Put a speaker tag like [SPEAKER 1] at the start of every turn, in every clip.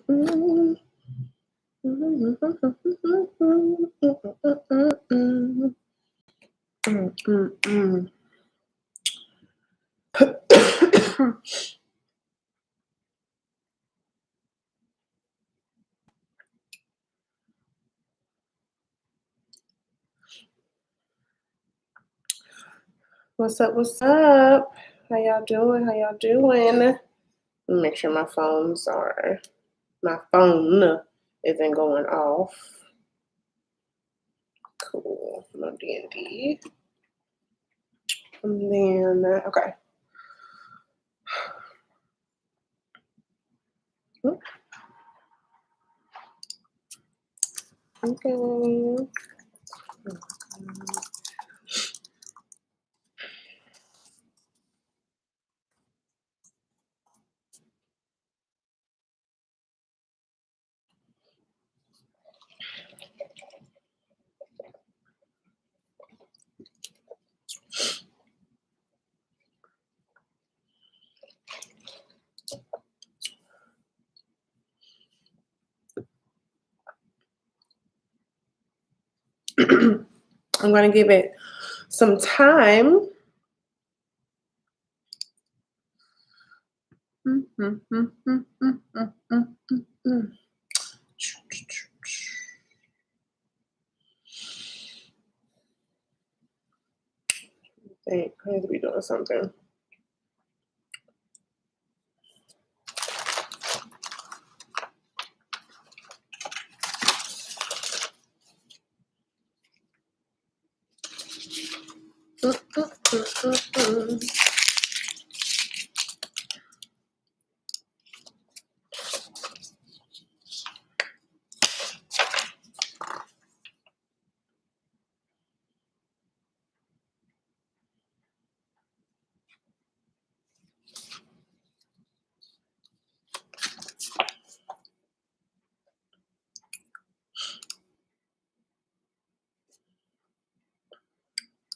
[SPEAKER 1] What's up? What's up? How y'all doing? How y'all doing? Let me make sure my phone isn't going off. Cool. No D&D. And then, okay. Okay. I'm going to give it some time. I need to be doing something.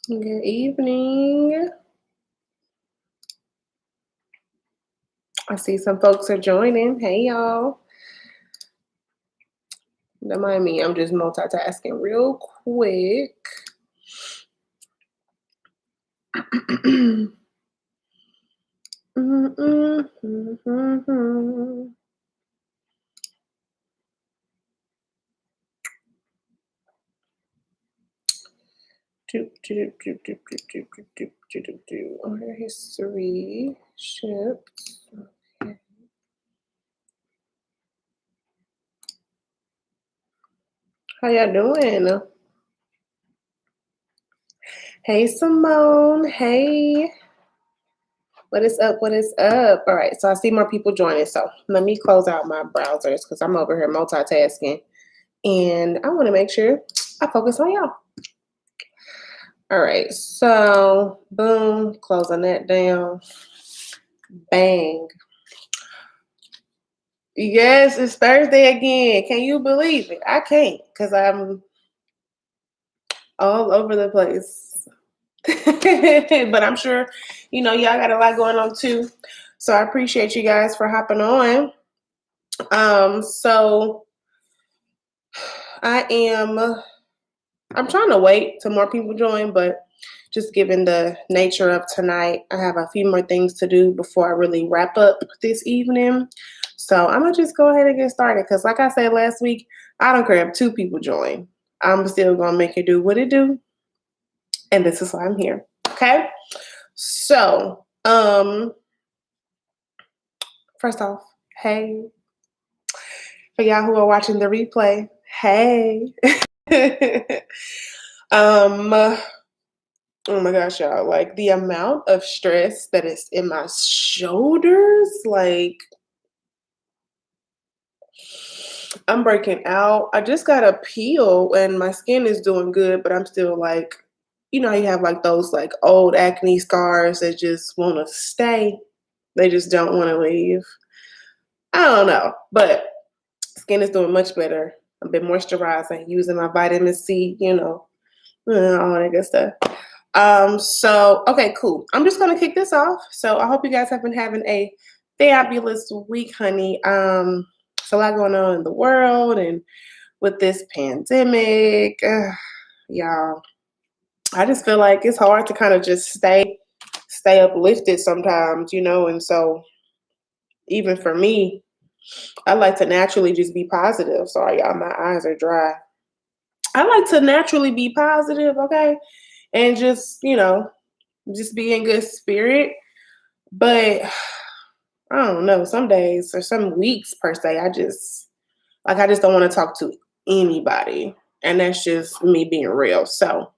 [SPEAKER 1] Good evening. I see some folks are joining. Hey, y'all. Don't mind me. I'm just multitasking real quick. Order history, shipped. Okay. How y'all doing? Hey, Simone. Hey. What is up? What is up? All right, so I see more people joining. So let me close out my browsers because I'm over here multitasking. And I want to make sure I focus on y'all. All right, so boom, closing that down. Bang. Yes, it's Thursday again. Can you believe it? I can't because I'm all over the place. But I'm sure, y'all got a lot going on too. So I appreciate you guys for hopping on. So I'm trying to wait till more people join, but just given the nature of tonight, I have a few more things to do before I really wrap up this evening. So I'm gonna just go ahead and get started because like I said last week, I don't care if 2 people join. I'm still gonna make it do what it do. And this is why I'm here. Okay. So, first off, hey. For y'all who are watching the replay, hey. Oh my gosh, y'all, like the amount of stress that is in my shoulders, like I'm breaking out. I just got a peel and my skin is doing good, but I'm still like, you have like those like old acne scars that just want to stay. They just don't want to leave. I don't know, but skin is doing much better. I've been moisturizing, using my vitamin C, all that good stuff. So, okay, cool. I'm just going to kick this off. So I hope you guys have been having a fabulous week, honey. It's a lot going on in the world and with this pandemic. Y'all, I just feel like it's hard to kind of just stay uplifted sometimes, and so even for me, I like to naturally just be positive. Sorry, y'all, my eyes are dry. I like to naturally be positive, okay? And just be in good spirit. But I don't know, some days or some weeks per se, I just don't want to talk to anybody. And that's just me being real. So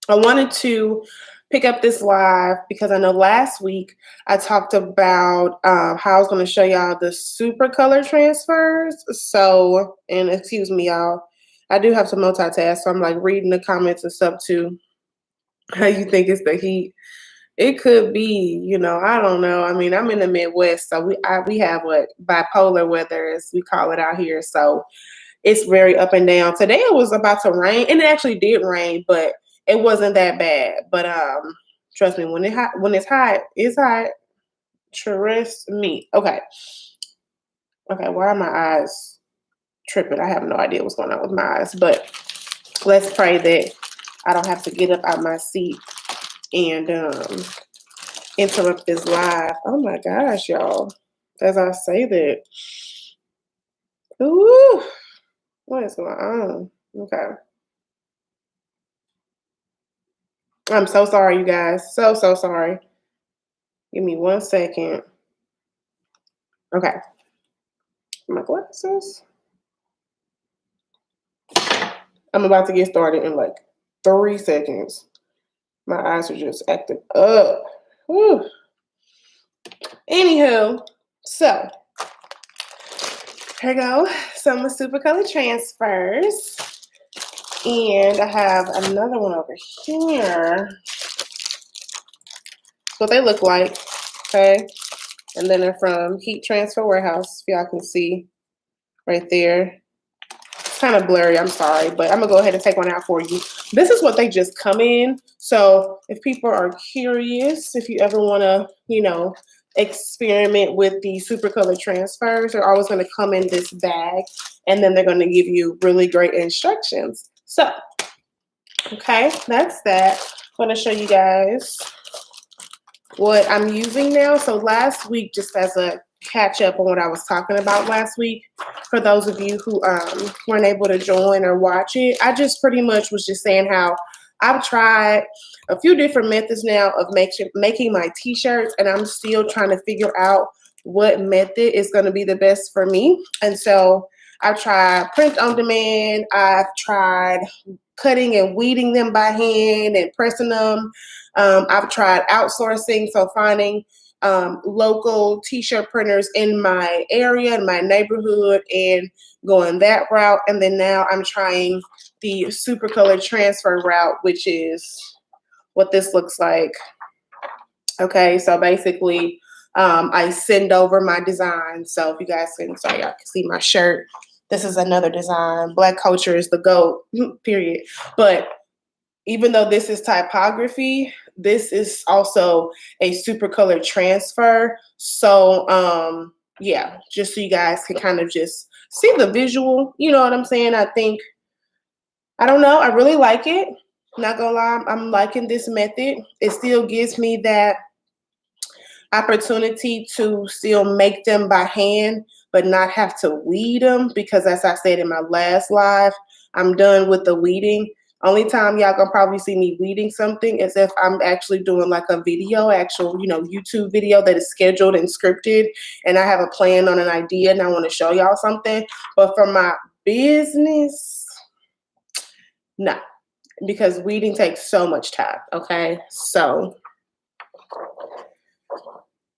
[SPEAKER 1] I wanted to pick up this live because I know last week I talked about how I was going to show y'all the super color transfers. So, and excuse me, y'all, I do have to multitask. So I'm like reading the comments and stuff too. How you think it's the heat? It could be, I don't know. I mean, I'm in the Midwest, so we have what bipolar weather, as we call it out here. So it's very up and down. Today it was about to rain, and it actually did rain, but it wasn't that bad. But trust me, when it's hot, it's hot. Trust me. Okay. Okay, why are my eyes tripping? I have no idea what's going on with my eyes, but let's pray that I don't have to get up out my seat and interrupt this live. Oh my gosh, y'all. As I say that. Ooh, what is going on? Okay. I'm so sorry, you guys. So sorry. Give me 1 second. Okay. My glasses. I'm about to get started in like 3 seconds. My eyes are just acting up. Whew. Anywho, so here we go. Some super color transfers. And I have another one over here. What they look like, okay? And then they're from Heat Transfer Warehouse, if y'all can see right there. It's kind of blurry, I'm sorry, but I'm gonna go ahead and take one out for you. This is what they just come in. So if people are curious, if you ever wanna, experiment with the super color transfers, they're always gonna come in this bag, and then they're gonna give you really great instructions. So, okay, that's that. I'm gonna show you guys what I'm using now. So last week, just as a catch up on what I was talking about last week, for those of you who weren't able to join or watch it, I just pretty much was just saying how I've tried a few different methods now of making my t-shirts, and I'm still trying to figure out what method is going to be the best for me. And so I've tried print on demand. I've tried cutting and weeding them by hand and pressing them. I've tried outsourcing, so finding local t-shirt printers in my area, in my neighborhood, and going that route. And then now I'm trying the super color transfer route, which is what this looks like. Okay, so basically I send over my design. So if you guys can, sorry, y'all can see my shirt. This is another design. Black culture is the GOAT, period. But even though this is typography, this is also a super color transfer. So yeah, just so you guys can kind of just see the visual, you know what I'm saying? I don't know, I really like it. Not gonna lie, I'm liking this method. It still gives me that opportunity to still make them by hand, but not have to weed them, because as I said in my last live, I'm done with the weeding. Only time y'all gonna probably see me weeding something is if I'm actually doing like a video, actual, YouTube video that is scheduled and scripted, and I have a plan on an idea and I want to show y'all something. But for my business, no, because weeding takes so much time. Okay, so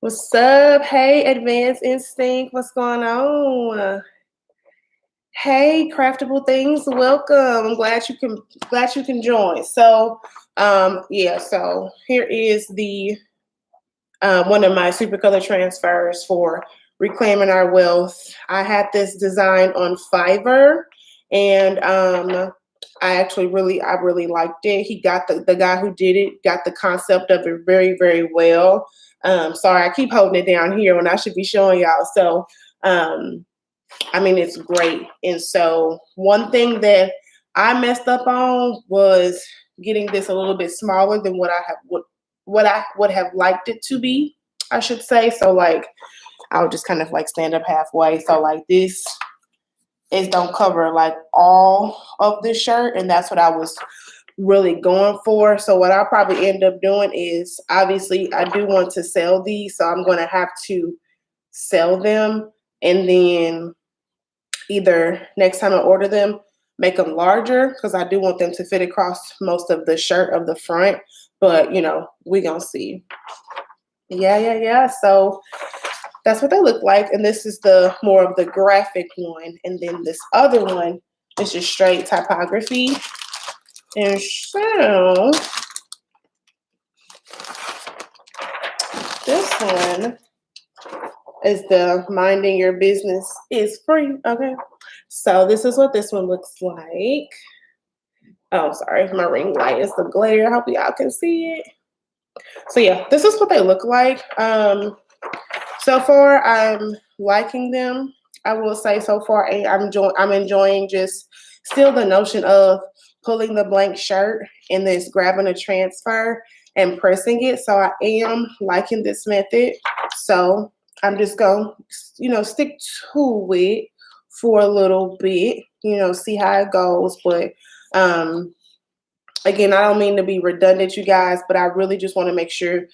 [SPEAKER 1] what's up? Hey, Advanced Instinct, what's going on? Hey, Craftable Things, welcome. I'm glad you can join. So, yeah. So here is the one of my super color transfers for reclaiming our wealth. I had this design on Fiverr, and I really liked it. He got the guy who did it got the concept of it very, very well. Sorry, I keep holding it down here when I should be showing y'all. So I mean, it's great. And so one thing that I messed up on was getting this a little bit smaller than what I would have liked it to be, I should say. So like I'll just kind of like stand up halfway. So like this is don't cover like all of the shirt, and that's what I was really going for. So what I'll probably end up doing is, obviously I do want to sell these, so I'm going to have to sell them, and then either next time I order them, make them larger, because I do want them to fit across most of the shirt of the front. But we gonna see. Yeah. So that's what they look like. And this is the more of the graphic one. And then this other one is just straight typography. And so this one is the minding your business is free. Okay. So this is what this one looks like. Oh, sorry, my ring light is the glare. I hope y'all can see it. So yeah, this is what they look like. So far, I'm liking them. I will say so far, I'm enjoying just still the notion of pulling the blank shirt and then grabbing a transfer and pressing it. So I am liking this method. So I'm just going to, stick to it for a little bit, see how it goes. But again, I don't mean to be redundant, you guys, but I really just want to make sure,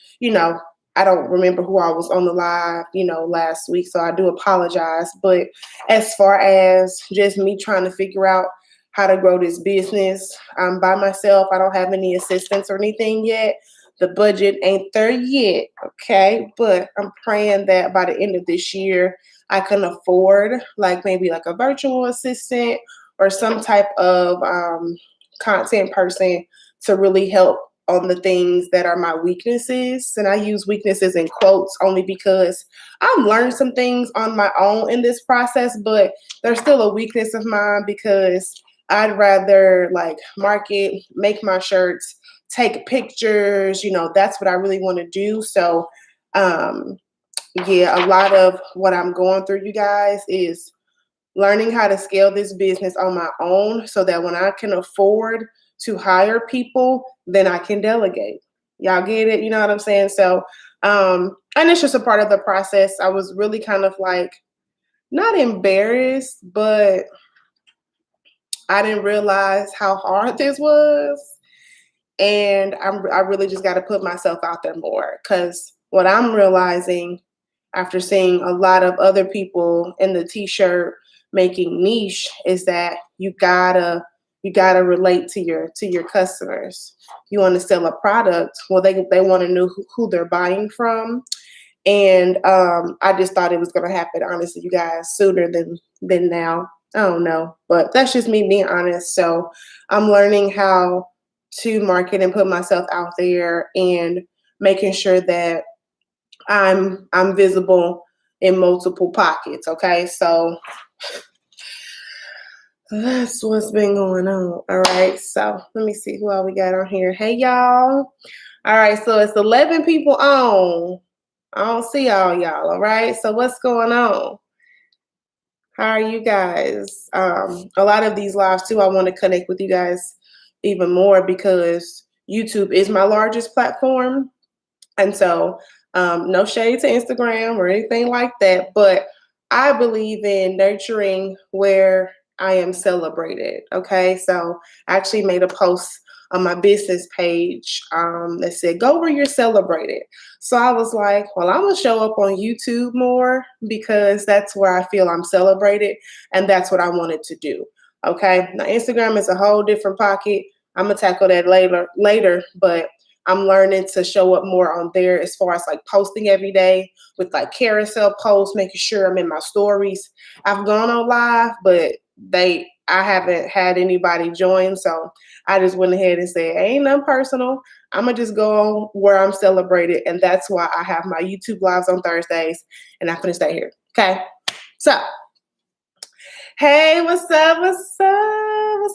[SPEAKER 1] I don't remember who I was on the live, last week. So I do apologize. But as far as just me trying to figure out how to grow this business by myself, I don't have any assistance or anything yet. The budget ain't there yet, okay? But I'm praying that by the end of this year, I can afford maybe a virtual assistant or some type of content person to really help on the things that are my weaknesses. And I use weaknesses in quotes only because I've learned some things on my own in this process, but there's still a weakness of mine because I'd rather market, make my shirts, take pictures, that's what I really want to do. So yeah, a lot of what I'm going through, you guys, is learning how to scale this business on my own so that when I can afford to hire people, then I can delegate. Y'all get it? You know what I'm saying? So, and it's just a part of the process. I was really kind of not embarrassed, but I didn't realize how hard this was. And I really just got to put myself out there more, because what I'm realizing after seeing a lot of other people in the t-shirt making niche is that you gotta relate to your customers. You want to sell a product, well, they want to know who they're buying from. And I just thought it was going to happen, honestly, you guys, sooner than now. I don't know, but that's just me being honest. So I'm learning how to market and put myself out there and making sure that I'm visible in multiple pockets. Okay, so that's what's been going on. All right, so let me see who all we got on here. Hey y'all. All right, so it's 11 people on. I don't see all y'all. All right, so what's going on? How are you guys? A lot of these lives too, I want to connect with you guys even more because YouTube is my largest platform. And so no shade to Instagram or anything like that, but I believe in nurturing where I am celebrated. Okay, so I actually made a post on my business page that said, go where you're celebrated. So I was like, well, I'm going to show up on YouTube more because that's where I feel I'm celebrated. And that's what I wanted to do. Okay, now Instagram is a whole different pocket. I'm going to tackle that later, but I'm learning to show up more on there as far as posting every day with carousel posts, making sure I'm in my stories. I've gone on live, but I haven't had anybody join. So I just went ahead and said, ain't nothing personal. I'm going to just go on where I'm celebrated. And that's why I have my YouTube lives on Thursdays, and I'm going to stay here. Okay. So, hey, what's up? What's up?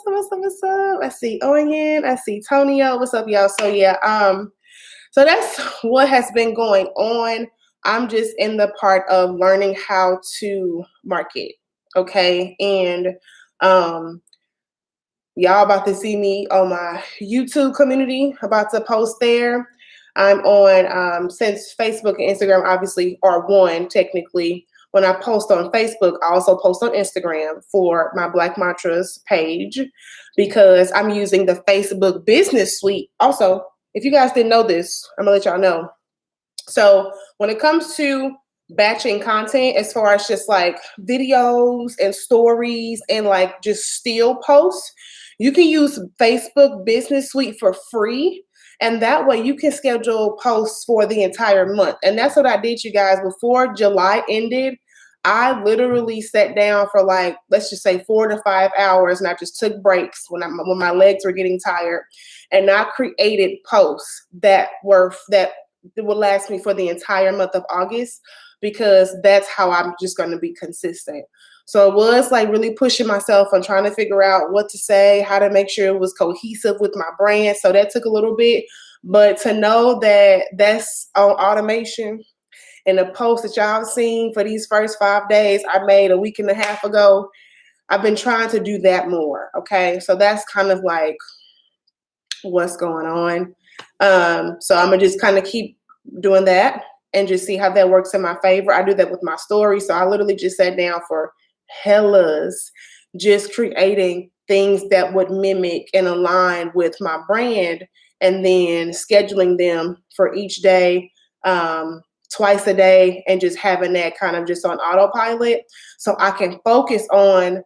[SPEAKER 1] What's up? I see Owen. I see Tonio. What's up, y'all? So yeah, so that's what has been going on. I'm just in the part of learning how to market. Okay. And y'all about to see me on my YouTube community, about to post there. I'm on, since Facebook and Instagram obviously are one technically, when I post on Facebook, I also post on Instagram for my Black Mantras page because I'm using the Facebook Business Suite. Also, if you guys didn't know this, I'm gonna let y'all know. So when it comes to batching content, as far as just like videos and stories and like just still posts, you can use Facebook Business Suite for free. And that way you can schedule posts for the entire month. And that's what I did, you guys. Before July ended, I literally sat down for like, let's just say 4 to 5 hours, and I just took breaks when my legs were getting tired, and I created posts that would last me for the entire month of August, because that's how I'm just going to be consistent. So it was like really pushing myself on trying to figure out what to say, how to make sure it was cohesive with my brand. So that took a little bit, but to know that that's on automation, and the post that y'all have seen for these first 5 days I made a week and a half ago, I've been trying to do that more. Okay. So that's kind of like what's going on. So I'm gonna just kind of keep doing that and just see how that works in my favor. I do that with my story. So I literally just sat down for hellas, just creating things that would mimic and align with my brand, and then scheduling them for each day, twice a day, and just having that kind of just on autopilot so I can focus on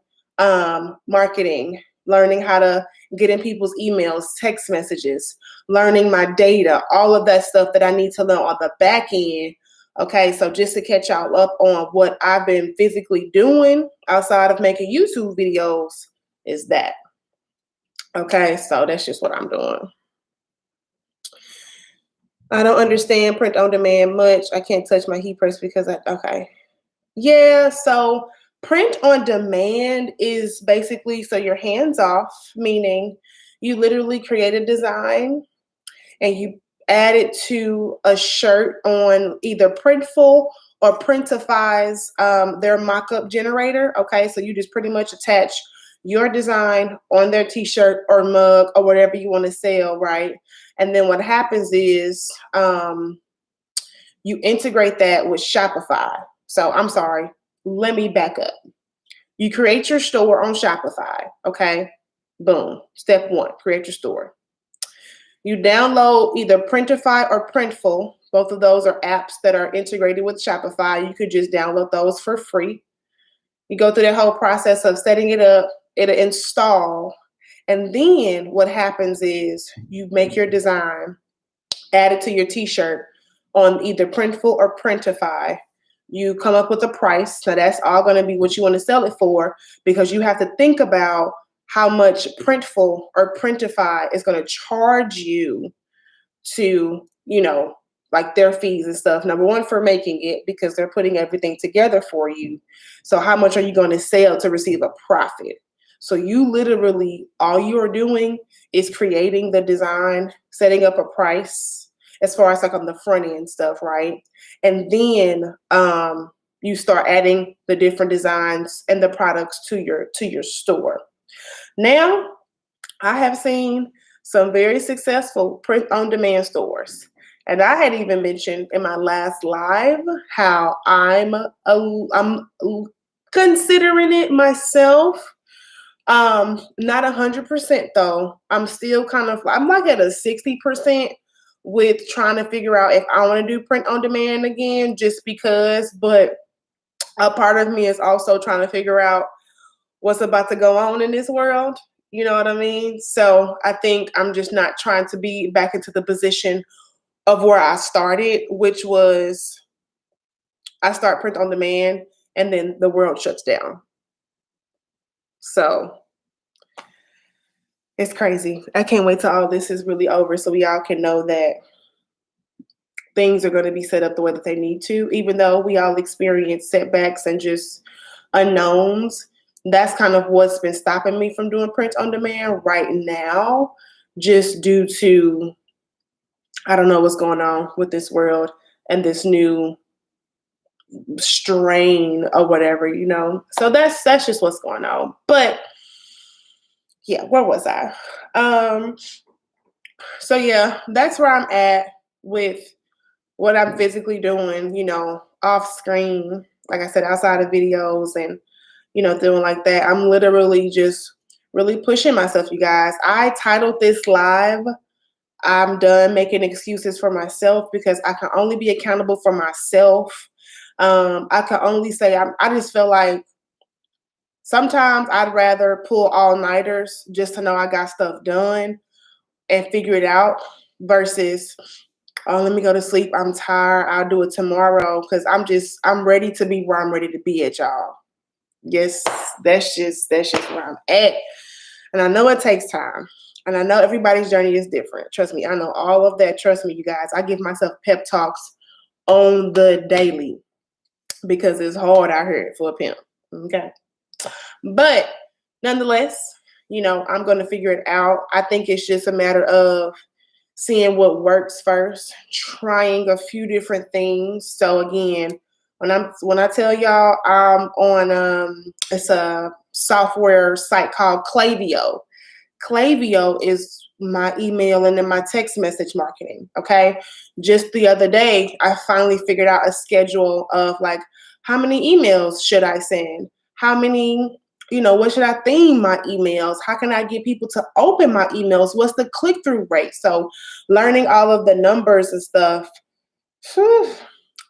[SPEAKER 1] marketing, learning how to get in people's emails, text messages, learning my data, all of that stuff that I need to learn on the back end. Okay, so just to catch y'all up on what I've been physically doing outside of making YouTube videos is that. Okay, so that's just what I'm doing. I don't understand print on demand much. I can't touch my heat press because okay. Yeah, so print on demand is basically, so you're hands off, meaning you literally create a design and you add it to a shirt on either Printful or Printify's their mock-up generator. Okay, so you just pretty much attach your design on their t-shirt or mug or whatever you want to sell, right? And then what happens is you integrate that with Shopify. So I'm sorry, let me back up. You create your store on Shopify, okay? Boom, step one, create your store. You download either Printify or Printful. Both of those are apps that are integrated with Shopify. You could just download those for free. You go through that whole process of setting it up, it'll install. And then what happens is you make your design, add it to your t-shirt on either Printful or Printify. You come up with a price. Now that's all going to be what you want to sell it for, because you have to think about how much Printful or Printify is going to charge you to, like their fees and stuff. Number one, for making it, because they're putting everything together for you. So how much are you going to sell to receive a profit? So you literally, all you are doing is creating the design, setting up a price as far as like on the front end stuff, right? And then you start adding the different designs and the products to your store. Now, I have seen some very successful print-on-demand stores. And I had even mentioned in my last live how I'm considering it myself. Not 100% though. I'm still I'm like at a 60% with trying to figure out if I want to do print on demand again, just because. But a part of me is also trying to figure out what's about to go on in this world. You know what I mean? So I think I'm just not trying to be back into the position of where I started, which was I start print on demand and then the world shuts down. So it's crazy. I can't wait till all this is really over so we all can know that things are going to be set up the way that they need to, even though we all experience setbacks and just unknowns. That's kind of what's been stopping me from doing print on demand right now, just due to, I don't know what's going on with this world and this new strain or whatever, you know. So that's just what's going on. But yeah, where was I? So yeah, that's where I'm at with what I'm physically doing, you know, off screen. Like I said, outside of videos and, you know, doing like that. I'm literally just really pushing myself, you guys. I titled this live, I'm done making excuses for myself, because I can only be accountable for myself. I can only say I just feel like sometimes I'd rather pull all-nighters just to know I got stuff done and figure it out versus, oh, let me go to sleep. I'm tired. I'll do it tomorrow, because I'm ready to be where I'm ready to be at, y'all. Yes, that's just where I'm at. And I know it takes time. And I know everybody's journey is different. Trust me, I know all of that. Trust me, you guys. I give myself pep talks on the daily because it's hard out here for a pimp. Okay. But nonetheless, you know, I'm going to figure it out. I think it's just a matter of seeing what works first, trying a few different things. So again, when I tell y'all I'm on it's a software site called Klaviyo. Klaviyo is my email and then my text message marketing. Okay. Just the other day, I finally figured out a schedule of like, how many emails should I send? How many, you know, what should I theme my emails? How can I get people to open my emails? What's the click-through rate? So learning all of the numbers and stuff, whew,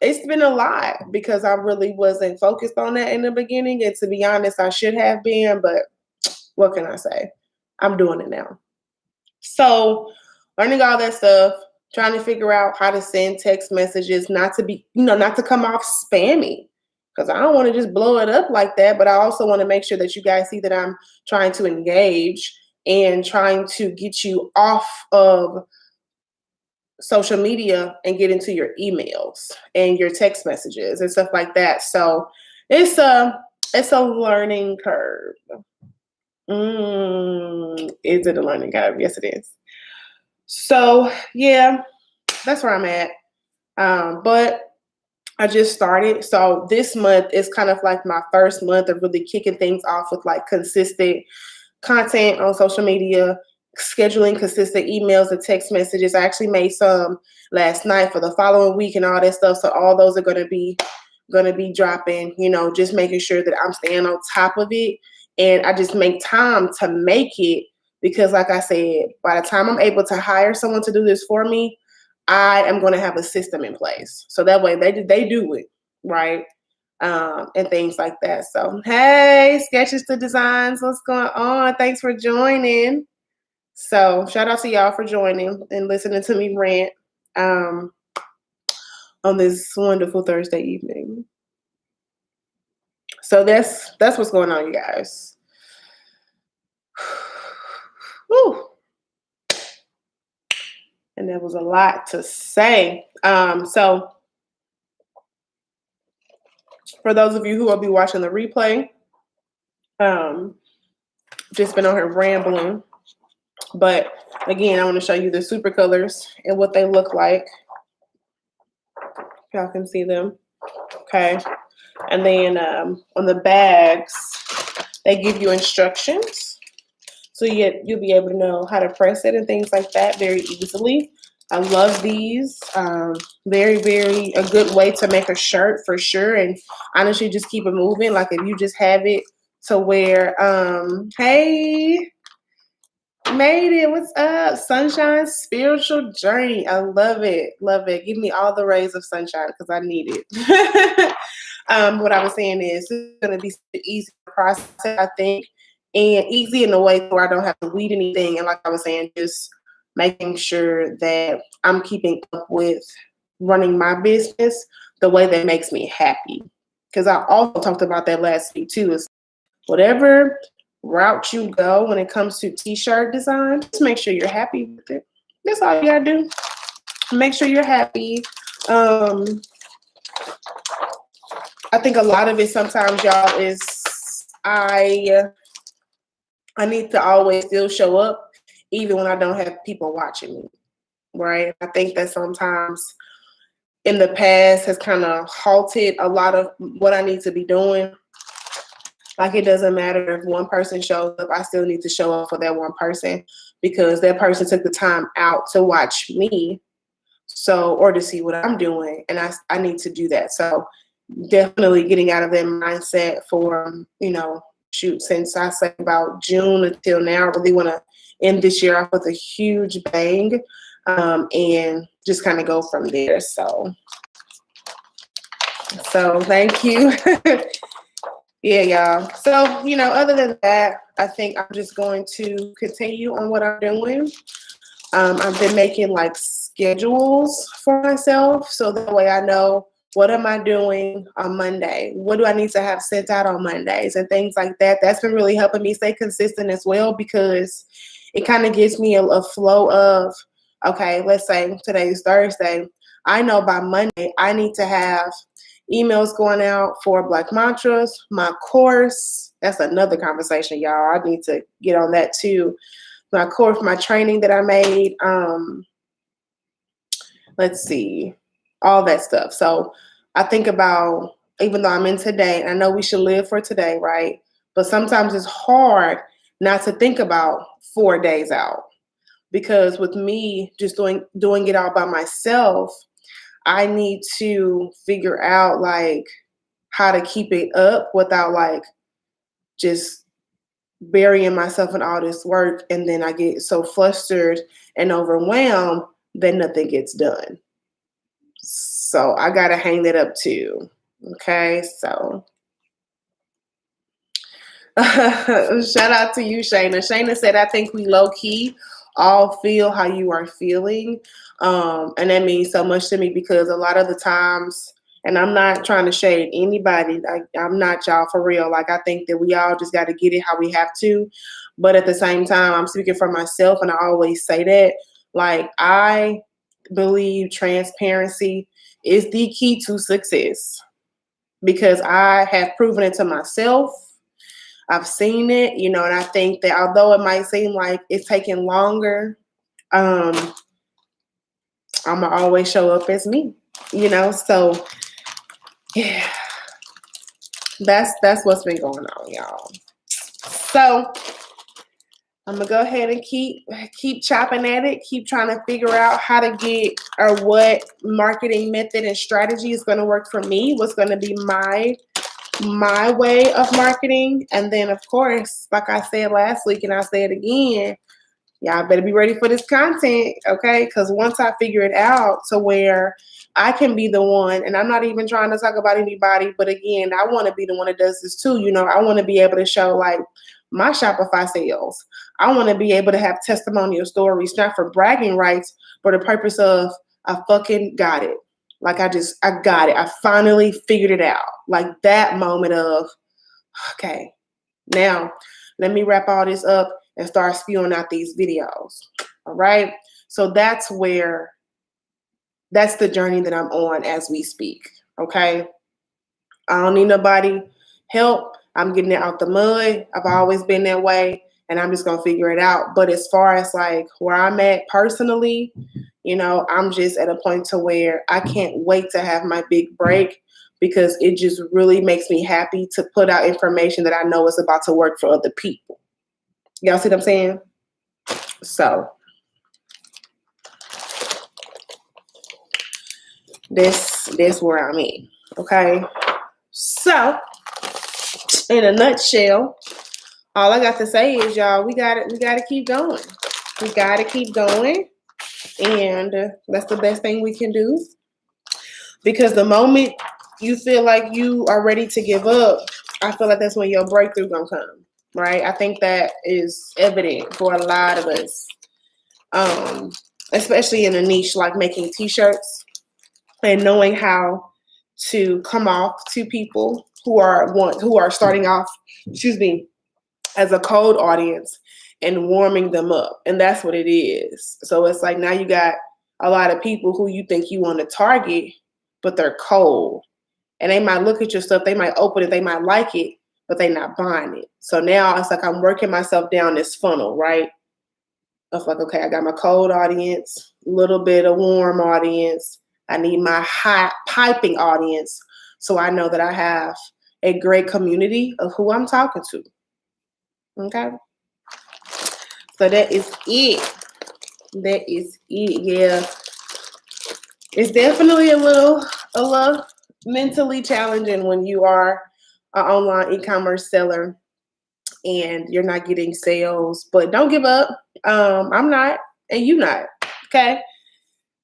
[SPEAKER 1] it's been a lot because I really wasn't focused on that in the beginning. And to be honest, I should have been, but what can I say? I'm doing it now. So learning all that stuff, trying to figure out how to send text messages, not to be, you know, not to come off spammy, because I don't want to just blow it up like that. But I also want to make sure that you guys see that I'm trying to engage and trying to get you off of social media and get into your emails and your text messages and stuff like that. So it's a learning curve. Is it a learning curve? Yes, it is. So yeah, that's where I'm at. But I just started. So this month is kind of like my first month of really kicking things off with like consistent content on social media, scheduling consistent emails and text messages. I actually made some last night for the following week and all that stuff. So all those are going to be dropping, you know, just making sure that I'm staying on top of it. And I just make time to make it because, like I said, by the time I'm able to hire someone to do this for me, I am going to have a system in place. So that way they do it, right? And things like that. So, hey, Sketches to Designs, what's going on? Thanks for joining. So, shout out to y'all for joining and listening to me rant on this wonderful Thursday evening. So that's what's going on, you guys. Whew. And there was a lot to say. So for those of you who will be watching the replay, just been on here rambling. But again, I want to show you the super colors and what they look like. Y'all can see them. Okay. And then on the bags, they give you instructions. So you'll be able to know how to press it and things like that very easily. I love these. Very, very a good way to make a shirt for sure. And honestly, just keep it moving. Like if you just have it to where, hey, made it. What's up? Sunshine Spiritual Journey. I love it. Love it. Give me all the rays of sunshine because I need it. What I was saying is it's going to be an easy process, I think, and easy in a way where I don't have to weed anything. And like I was saying, just making sure that I'm keeping up with running my business the way that makes me happy. Because I also talked about that last week too. Is whatever route you go when it comes to t-shirt design, just make sure you're happy with it. That's all you gotta do. Make sure you're happy. I think a lot of it sometimes, y'all, is I need to always still show up even when I don't have people watching me, right? I think that sometimes in the past has kind of halted a lot of what I need to be doing. Like, it doesn't matter if one person shows up, I still need to show up for that one person because that person took the time out to watch me, so, or to see what I'm doing, and I need to do that. So definitely getting out of that mindset for, shoot, since I say about June until now, I really want to end this year off with a huge bang, and just kind of go from there. So thank you. Yeah, y'all. So, other than that, I think I'm just going to continue on what I'm doing. I've been making like schedules for myself, so that way I know what am I doing on Monday? What do I need to have sent out on Mondays and things like that. That's been really helping me stay consistent as well, because it kind of gives me a flow of, okay, let's say today's Thursday. I know by Monday I need to have emails going out for Black Mantras, my course. That's another conversation, y'all. I need to get on that too. My course, my training that I made. Let's see, all that stuff. So I think about, even though I'm in today, and I know we should live for today, right? But sometimes it's hard not to think about 4 days out, because with me just doing it all by myself, I need to figure out like how to keep it up without like just burying myself in all this work, and then I get so flustered and overwhelmed that nothing gets done. So I gotta hang that up too. Okay, so shout out to you, Shayna. Shayna said, I think we low key all feel how you are feeling. And that means so much to me, because a lot of the times, and I'm not trying to shade anybody, I'm not, y'all, for real. Like, I think that we all just got to get it how we have to. But at the same time, I'm speaking for myself, and I always say that, like, I believe transparency is the key to success, because I have proven it to myself. I've seen it, and I think that although it might seem like it's taking longer, I'm gonna always show up as me, so yeah, that's what's been going on, y'all. So I'm gonna go ahead and keep chopping at it, keep trying to figure out how to get, or what marketing method and strategy is going to work for me, what's going to be my way of marketing. And then, of course, like I said last week, and I'll say it again, y'all better be ready for this content, okay? Because once I figure it out to where I can be the one, and I'm not even trying to talk about anybody, but again, I want to be the one that does this too. I want to be able to show like my Shopify sales. I want to be able to have testimonial stories, not for bragging rights, for the purpose of, I fucking got it. Like, I got it. I finally figured it out. Like that moment of, okay, now let me wrap all this up and start spewing out these videos. All right. So that's the journey that I'm on as we speak. Okay. I don't need nobody help. I'm getting it out the mud. I've always been that way, and I'm just going to figure it out. But as far as like where I'm at personally, I'm just at a point to where I can't wait to have my big break, because it just really makes me happy to put out information that I know is about to work for other people. Y'all see what I'm saying? So this where I'm at. Okay. So in a nutshell, all I got to say is, y'all, we got to keep going. We got to keep going. And that's the best thing we can do. Because the moment you feel like you are ready to give up, I feel like that's when your breakthrough gonna come, right? I think that is evident for a lot of us, especially in a niche like making t-shirts, and knowing how to come off to people who are starting off, as a cold audience, and warming them up. And that's what it is. So it's like, now you got a lot of people who you think you want to target, but they're cold. And they might look at your stuff, they might open it, they might like it, but they're not buying it. So now it's like I'm working myself down this funnel, right? Of like, okay, I got my cold audience, a little bit of warm audience, I need my hot piping audience so I know that I have a great community of who I'm talking to. Okay? So that is it. That is it. Yeah. It's definitely a little mentally challenging when you are an online e-commerce seller and you're not getting sales, but don't give up. I'm not, and you not. Okay.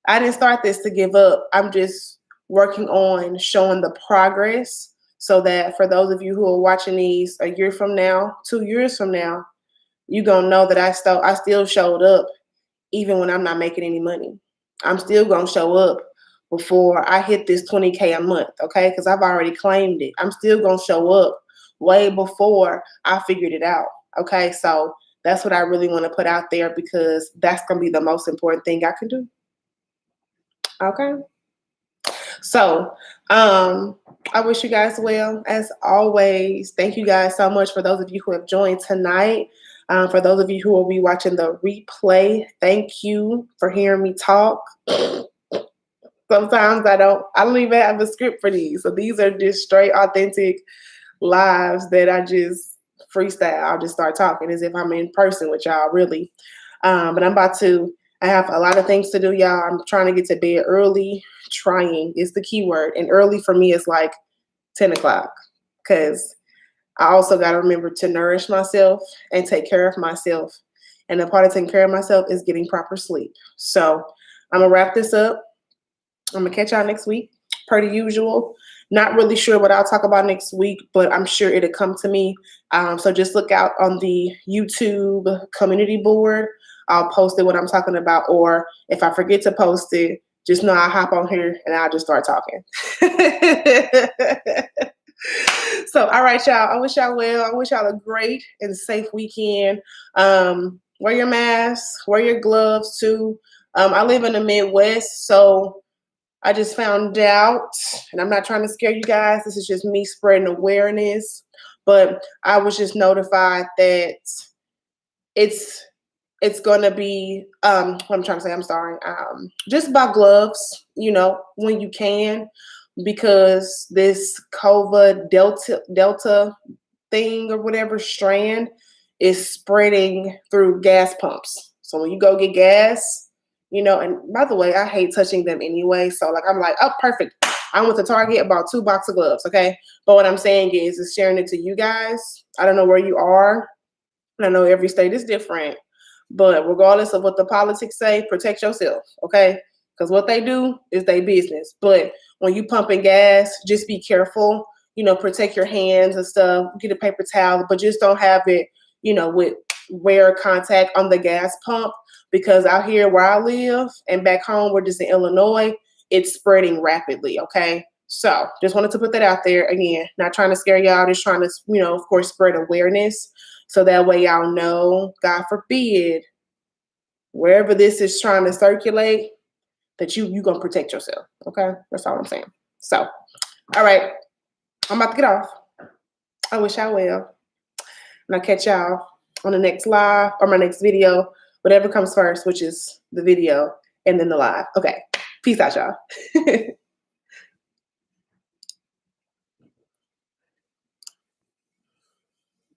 [SPEAKER 1] I didn't start this to give up. I'm just working on showing the progress so that for those of you who are watching these a year from now, 2 years from now, you're gonna know that I still showed up even when I'm not making any money. I'm still gonna show up before I hit this 20K a month, okay? Because I've already claimed it. I'm still gonna show up way before I figured it out, okay? So that's what I really want to put out there because that's gonna be the most important thing I can do, okay? So I wish you guys well as always. Thank you guys so much for those of you who have joined tonight. For those of you who will be watching the replay, thank you for hearing me talk. Sometimes I don't even have a script for these. So these are just straight authentic lives that I just freestyle. I'll just start talking as if I'm in person with y'all, really. But I have a lot of things to do, y'all. I'm trying to get to bed early. Trying is the key word. And early for me is like 10 o'clock because I also got to remember to nourish myself and take care of myself. And a part of taking care of myself is getting proper sleep. So I'm going to wrap this up. I'm going to catch y'all next week, per the usual. Not really sure what I'll talk about next week, but I'm sure it'll come to me. So just look out on the YouTube community board. I'll post it what I'm talking about. Or if I forget to post it, just know I'll hop on here and I'll just start talking. So, all right, y'all. I wish y'all well. I wish y'all a great and safe weekend. Wear your mask, wear your gloves too. I live in the Midwest, so I just found out, and I'm not trying to scare you guys. This is just me spreading awareness. But I was just notified that it's gonna be what I'm trying to say. I'm sorry. Just buy gloves, when you can, because this COVID Delta thing or whatever strand is spreading through gas pumps. So when you go get gas, and by the way, I hate touching them anyway. So I'm like, oh, perfect. I went to Target, bought 2 boxes of gloves. Okay. But what I'm saying is sharing it to you guys. I don't know where you are. I know every state is different, but regardless of what the politics say, protect yourself. Okay. Because what they do is their business. But when you pumping gas, just be careful, protect your hands and stuff, get a paper towel, but just don't have it, with rare contact on the gas pump, because out here where I live and back home, we're just in Illinois, it's spreading rapidly. Okay. So just wanted to put that out there. Again, not trying to scare y'all, just trying to, of course, spread awareness. So that way y'all know, God forbid, wherever this is trying to circulate, that you going to protect yourself. Okay. That's all I'm saying. So, all right. I'm about to get off. I wish y'all well. And I'll catch y'all on the next live or my next video, whatever comes first, which is the video and then the live. Okay. Peace out, y'all.